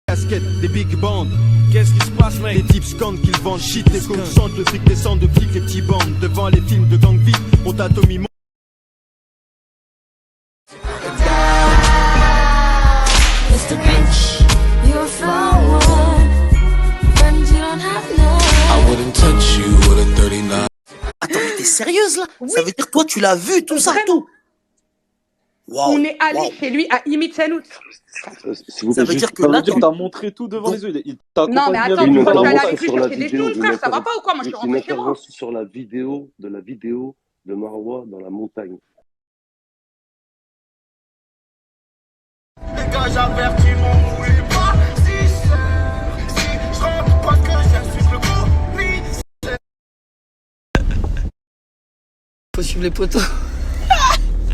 Casquette, des big bands. Qu'est-ce qui se passe, mec? Les types scandent qu'ils vendent shit, les cons chantent, le fric descend de flics, les petits bandes. Devant les films de gang vite, on t'atomie. Attends, mais t'es sérieuse là? Oui. Ça veut dire toi tu l'as vu tout ça, tout? Wow. On est allé chez lui à Imitsenout. Ça veut dire que là, tu t'as montré tout devant les yeux. Non, mais attends, tu vas aller plus chercher des choses, frère, ça va pas ou quoi? Moi, je suis rentré chez moi. Sur la vidéo de Marwa dans la montagne. Les gars, j'avertis mon moule pas. Si je rentre pas que j'insulte le coup. Faut suivre les poteaux.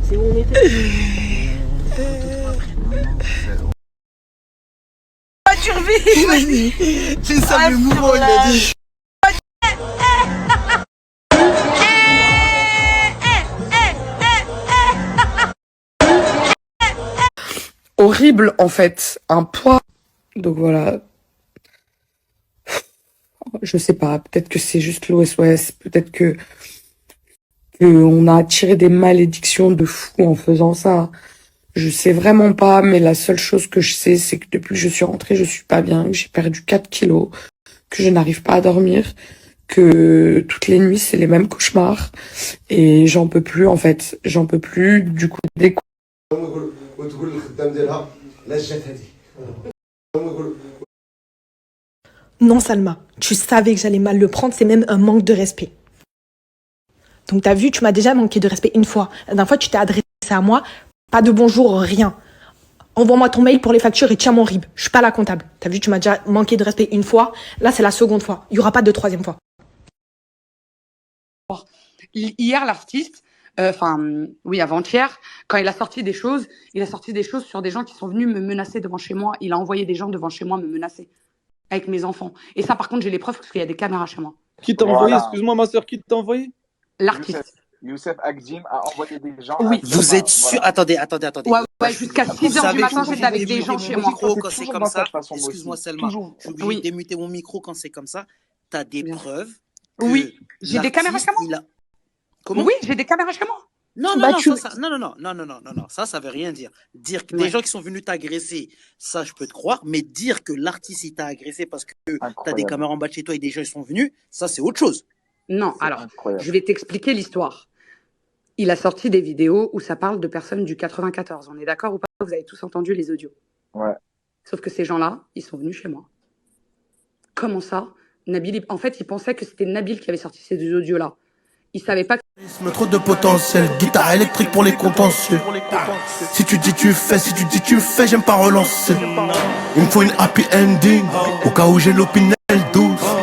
C'est où on était? Vas-y, c'est ça le mouvement, il a dit. Horrible en fait, un poids. Donc voilà. Je sais pas, peut-être que c'est juste l'OSOS, peut-être que on a attiré des malédictions de fou en faisant ça. Je sais vraiment pas, mais la seule chose que je sais, c'est que depuis que je suis rentrée, je suis pas bien, que j'ai perdu 4 kilos, que je n'arrive pas à dormir, que toutes les nuits, c'est les mêmes cauchemars. Et j'en peux plus, en fait. J'en peux plus, du coup, dès que... Non, Salma, tu savais que j'allais mal le prendre, c'est même un manque de respect. Donc t'as vu, tu m'as déjà manqué de respect une fois. La dernière fois, tu t'es adressé à moi, pas de bonjour, rien. Envoie-moi ton mail pour les factures et tiens mon RIB. Je suis pas la comptable. T'as vu, tu m'as déjà manqué de respect une fois. Là, c'est la seconde fois. Il y aura pas de troisième fois. Hier, l'artiste, avant-hier, quand il a sorti des choses sur des gens qui sont venus me menacer devant chez moi. Il a envoyé des gens devant chez moi me menacer avec mes enfants. Et ça, par contre, j'ai les preuves parce qu'il y a des caméras chez moi. Qui t'a envoyé? Excuse-moi, ma soeur, qui t'a envoyé? L'artiste. Youssef Akdim a envoyé des gens. Oui. Vous êtes sûr? Attendez. Ouais, jusqu'à 6h du matin, j'étais avec des gens chez moi. Quand c'est comme ça, excuse-moi Selma, je suis obligé de démuter mon micro quand c'est comme ça. T'as des preuves? Oui, j'ai des caméras chez moi. Comment? Oui, j'ai des caméras chez moi. Non, ça veut rien dire. Dire que des gens qui sont venus t'agresser, ça je peux te croire, mais dire que l'artiste il t'a agressé parce que t'as des caméras en bas de chez toi et des gens ils sont venus, ça c'est autre chose. Non, alors, je vais t'expliquer l'histoire. Il a sorti des vidéos où ça parle de personnes du 94. On est d'accord ou pas? Vous avez tous entendu les audios. Ouais. Sauf que ces gens-là, ils sont venus chez moi. Comment ça? Nabil, en fait, il pensait que c'était Nabil qui avait sorti ces deux audios-là. Il savait pas que... Trop de potentiel, guitare électrique pour les contentieux. Si tu dis tu fais, j'aime pas relancer. Il me faut une happy ending, au cas où j'ai l'opinel douce.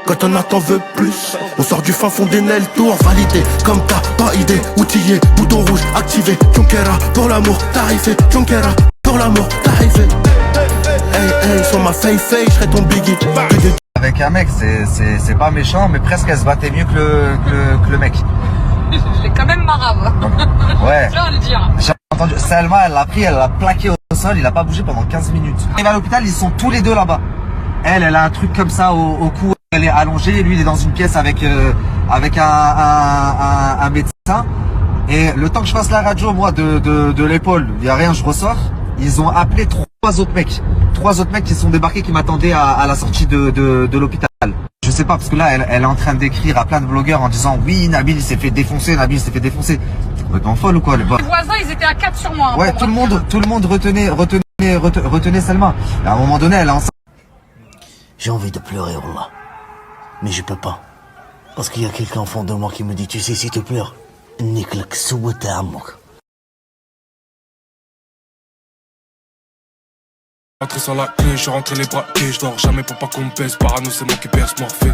Quand on attend veut plus, on sort du fin fond des Nel Tour. Validé, comme t'as pas idée, outillé, bouton rouge activé. Chunkera, pour l'amour, tarifé. Chunkera, pour l'amour, tarifé. Hey, sur ma face, je serai ton biggie. Avec un mec, c'est pas méchant, mais presque elle se battait mieux que le mec. J'ai quand même marave. Ouais. Je vais le dire. J'ai entendu, Selma, elle l'a pris, elle l'a plaqué au sol, il a pas bougé pendant 15 minutes. Il va à l'hôpital, ils sont tous les deux là-bas. Elle a un truc comme ça au cou, elle est allongée, lui il est dans une pièce avec un médecin. Et le temps que je fasse la radio, moi, de l'épaule, il y a rien, je ressors. Ils ont appelé trois autres mecs qui sont débarqués, qui m'attendaient à la sortie de l'hôpital. Je sais pas, parce que là, elle est en train d'écrire à plein de blogueurs en disant oui, Nabil s'est fait défoncer. Vous êtes en folle ou quoi, les gars? Les voisins, ils étaient à 4 sur moi. Ouais, tout le monde retenait Selma. À un moment donné, elle est enceinte. J'ai envie de pleurer, Romain. Mais je peux pas. Parce qu'il y a quelqu'un au fond de moi qui me dit, tu sais, si tu pleures, nique-lek souwet à amok. Rentré sans la clé, je suis rentré les braquets, je dors jamais pour pas qu'on me baisse, parano c'est moi qui perce morphée.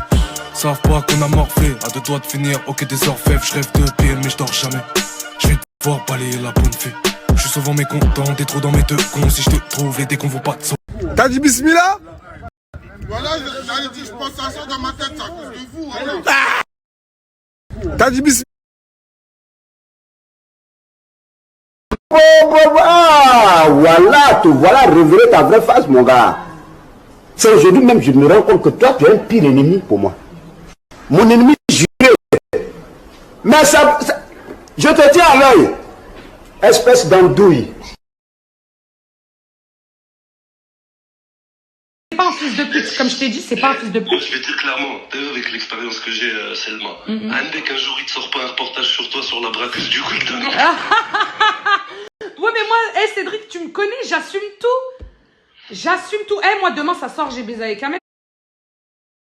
Savent pas qu'on a morphé, à deux doigts de finir, ok des orfèvres, je rêve de PL mais je dors jamais. Je vais devoir balayer la bonne fée. Je suis souvent mécontent, des trous dans mes deux cons, si je te trouve, les décons vont pas te sauver. T'as dit bismillah? Voilà, j'allais dire, je pense à ça dans ma tête, ça cause de vous. T'as dit bismillah? Voilà, te voilà révéler ta vraie face, mon gars. C'est aujourd'hui même que je me rends compte que toi, tu es un pire ennemi pour moi. Mon ennemi juré. Mais ça, je te tiens à l'œil. Espèce d'andouille. C'est pas un fils de pute, comme je t'ai dit, c'est pas un fils de pute. Je vais te dire clairement, avec l'expérience que j'ai, Selma, un mec un jour il te sort pas un reportage sur toi sur la braqueuse du Quick de Nantes. Ouais, mais moi, Cédric, tu me connais, j'assume tout. J'assume tout. Moi, demain, ça sort, j'ai baisé avec un mec.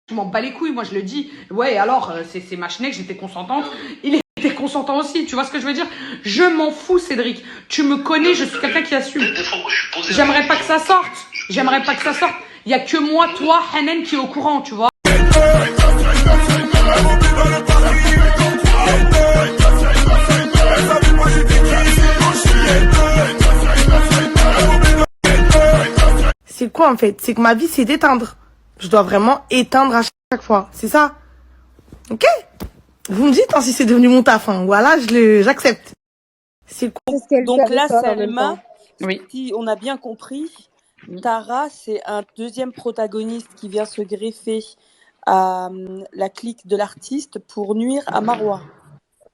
Je m'en bats les couilles, moi, je le dis. Ouais, alors, c'est ma schneck, j'étais consentante. Il était consentant aussi, tu vois ce que je veux dire? Je m'en fous, Cédric. Tu me connais, je suis quelqu'un qui assume. J'aimerais pas que ça sorte. J'aimerais pas que ça sorte. Il y a que moi, toi, Hanen, qui est au courant, tu vois. C'est quoi en fait? C'est que ma vie c'est d'éteindre. Je dois vraiment éteindre à chaque fois. C'est ça? Ok? Vous me dites si c'est devenu mon taf. Voilà, j'accepte. C'est quoi? Donc là, Selma, oui. Si on a bien compris, Tara, c'est un deuxième protagoniste qui vient se greffer à la clique de l'artiste pour nuire à Marwa.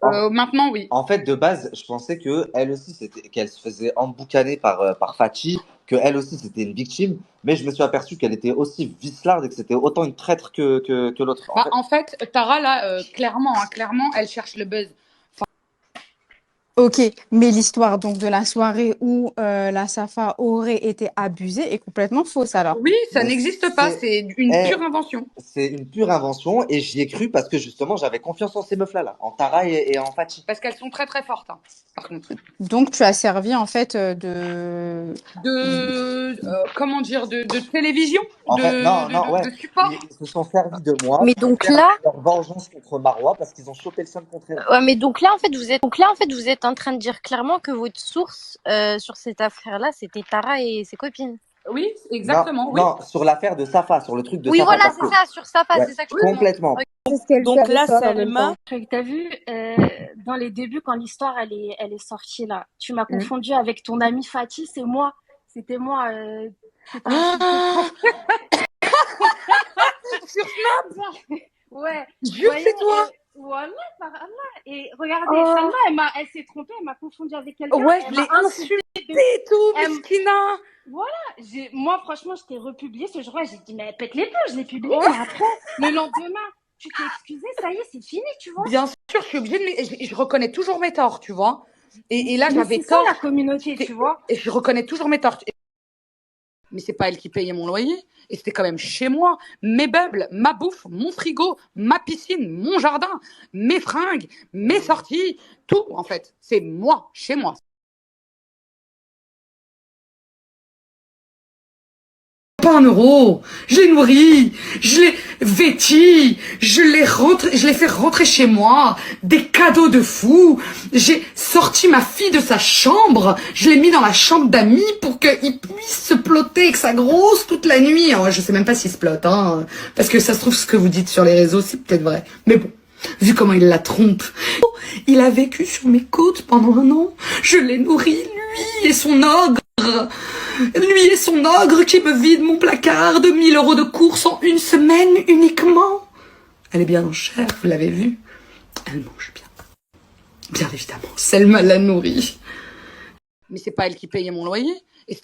Maintenant, oui. En fait, de base, je pensais que elle aussi, qu'elle se faisait emboucaner par Fatih, que elle aussi, c'était une victime. Mais je me suis aperçu qu'elle était aussi vicelarde et que c'était autant une traître que l'autre. En fait, Tara, là, clairement, elle cherche le buzz. Ok, mais l'histoire donc de la soirée où la Safa aurait été abusée est complètement fausse alors. Oui, ça n'existe pas, c'est une pure invention. C'est une pure invention et j'y ai cru parce que justement j'avais confiance en ces meufs-là, en Tara et en Fatih. Parce qu'elles sont très très fortes, hein, par contre. Donc tu as servi en fait comment dire, de télévision, en fait, de support. Ils se sont servis de moi. Mais donc là, leur vengeance contre Marwa parce qu'ils ont chopé le seul contre elle. Ouais, mais donc là en fait vous êtes en train de dire clairement que votre source sur cette affaire-là, c'était Tara et ses copines. Oui, exactement. Non, sur l'affaire de Safa, sur le truc de oui, Safa. Oui, voilà, c'est ça, sur Safa, c'est ça que je complètement. Donc là, Selma, t'as vu, dans les débuts, quand l'histoire elle est sortie là, tu m'as confondu avec ton ami Fatih, c'était moi. Sur Snap. Ouais. Jure, c'est toi. Voilà, par Allah. Et regardez, Salma, elle s'est trompée, elle m'a confondue avec quelqu'un. Ouais, je l'ai insultée et tout, Miskina. Voilà, moi franchement, je t'ai republié ce jour-là, j'ai dit, mais pète les plombs, je l'ai publié, mais après, le lendemain, tu t'es excusé, ça y est, c'est fini, tu vois. Bien sûr, je suis obligée de je reconnais toujours mes torts, tu vois. Et là, j'avais tort. C'est ça la communauté, tu vois. Et je reconnais toujours mes torts. Mais c'est pas elle qui payait mon loyer. Et c'était quand même chez moi. Mes meubles, ma bouffe, mon frigo, ma piscine, mon jardin, mes fringues, mes sorties. Tout, en fait. C'est moi, chez moi. Pas €1. Je l'ai nourri, je l'ai vêti, je l'ai fait rentrer chez moi, des cadeaux de fou. J'ai sorti ma fille de sa chambre, je l'ai mis dans la chambre d'amis pour qu'il puisse se ploter avec sa grosse toute la nuit. Alors, je sais même pas s'il se plote, hein, parce que ça se trouve ce que vous dites sur les réseaux, c'est peut-être vrai. Mais bon, vu comment il la trompe. Il a vécu sur mes côtes pendant 1 an. Je l'ai nourri, lui et son ogre. Lui et son ogre qui me vide mon placard de 1 000 € de courses en 1 semaine uniquement. Elle est bien en chair, vous l'avez vu. Elle mange bien. Bien évidemment, Selma l'a nourrie. Mais c'est pas elle qui payait mon loyer. Et